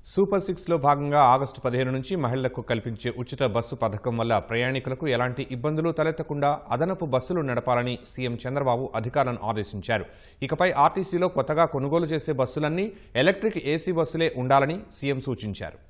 Super 6లో భాగంగా August 15 నుంచి మహిళలకు కల్పించే ఉచిత బస్సు పథకం వల్ల ప్రయాణికులకు ఎలాంటి ఇబ్బందులు తలెత్తకుండా అదనపు బస్సులు నడపాలని సీఎం చంద్రబాబు అధికారులను ఆదేశించారు. ఇకపై ఆర్టీసీలో కొత్తగా కొనుగోలు చేసే బస్సులన్నీ ఎలక్ట్రిక్ ఏసీ బస్సులే ఉండాలని సీఎం సూచించారు.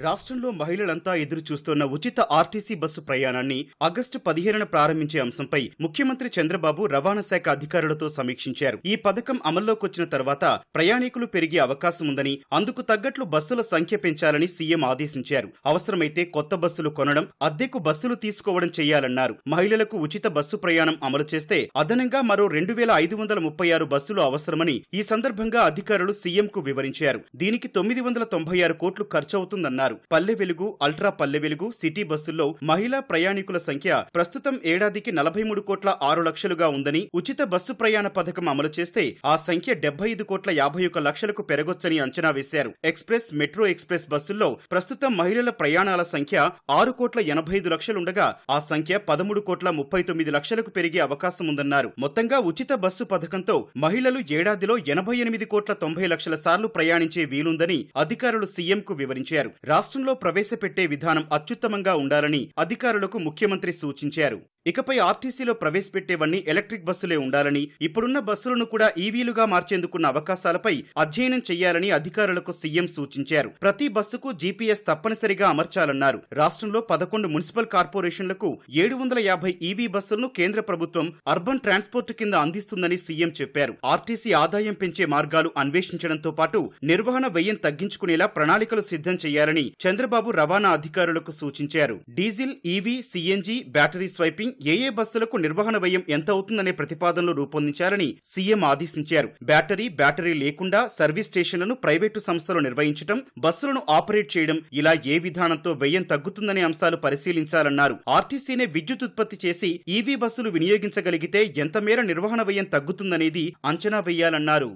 రాష్ట్రంలో మహిళలంతా ఎదురు చూస్తున్న ఉచిత ఆర్టీసీ బస్సు ప్రయాణాన్ని ఆగస్టు 15న ప్రారంభించే అంశంపై ముఖ్యమంత్రి చంద్రబాబు రవాణా శాఖ అధికారులతో సమీక్షించారు. ఈ పథకం అమల్లోకొచ్చిన తర్వాత ప్రయాణికులు పెరిగే అవకాశం ఉందని, అందుకు తగ్గట్లు బస్సుల సంఖ్య పెంచాలని సీఎం ఆదేశించారు. అవసరమైతే కొత్త బస్సులు కొనడం, అద్దెకు బస్సులు తీసుకోవడం చేయాలన్నారు. మహిళలకు ఉచిత బస్సు ప్రయాణం అమలు చేస్తే అదనంగా మరో 2536 బస్సులు అవసరమని ఈ సందర్భంగా అధికారులు సీఎంకు వివరించారు. దీనికి 996 కోట్లు ఖర్చవుతుందన్నారు. పల్లె వెలుగు, అల్ట్రా పల్లె వెలుగు, సిటీ బస్సుల్లో మహిళా ప్రయాణికుల సంఖ్య ప్రస్తుతం ఏడాదికి 43,06,00,000గా ఉందని, ఉచిత బస్సు ప్రయాణ పథకం అమలు చేస్తే ఆ సంఖ్య 75,51,00,000కు పెరగొచ్చని అంచనా వేశారు. ఎక్స్ప్రెస్, మెట్రో ఎక్స్ప్రెస్ బస్సుల్లో ప్రస్తుతం మహిళల ప్రయాణాల సంఖ్య 6,85,00,000 ఉండగా ఆ సంఖ్య 13,39,00,000కు పెరిగే అవకాశం ఉందన్నారు. మొత్తంగా ఉచిత బస్సు పథకంతో మహిళలు ఏడాదిలో 88,90,00,000 సార్లు ప్రయాణించే వీలుందని అధికారులు సీఎంకు వివరించారు. రాష్ట్రంలో ప్రవేశపెట్టే విధానం అత్యుత్తమంగా ఉండాలని అధికారులకు ముఖ్యమంత్రి సూచించారు. ఇకపై ఆర్టీసీలో ప్రవేశపెట్టేవన్నీ ఎలక్ట్రిక్ బస్సులే ఉండాలని, ఇప్పుడున్న బస్సులను కూడా ఈవీలుగా మార్చేందుకున్న అవకాశాలపై అధ్యయనం చేయాలని అధికారులకు సీఎం సూచించారు. ప్రతి బస్సుకు జీపీఎస్ తప్పనిసరిగా అమర్చాలన్నారు. రాష్ట్రంలో 11 మున్సిపల్ కార్పొరేషన్లకు 750 ఈవీ బస్సులను కేంద్ర ప్రభుత్వం అర్బన్ ట్రాన్స్పోర్ట్ కింద అందిస్తుందని సీఎం చెప్పారు. ఆర్టీసీ ఆదాయం పెంచే మార్గాలు అన్వేషించడంతో పాటు నిర్వహణ వ్యయం తగ్గించుకునేలా ప్రణాళికలు సిద్ధం చేయాలని చంద్రబాబు రవాణా అధికారులకు సూచించారు. Diesel, EV, CNG, battery swiping, ఏ బస్సులకు నిర్వహణ వ్యయం ఎంత అవుతుందనే ప్రతిపాదనలు రూపొందించాలని సీఎం ఆదేశించారు. బ్యాటరీ లేకుండా సర్వీస్ స్టేషన్లను ప్రైవేటు సంస్థలు నిర్వహించడం, బస్సులను ఆపరేట్ చేయడం, ఇలా ఏ విధానంతో వ్యయం తగ్గుతుందనే అంశాలు పరిశీలించాలన్నారు. ఆర్టీసీనే విద్యుత్ ఉత్పత్తి చేసి ఈవీ బస్సులు వినియోగించగలిగితే ఎంత మేర నిర్వహణ వ్యయం తగ్గుతుందనేది అంచనా వేయాలన్నారు.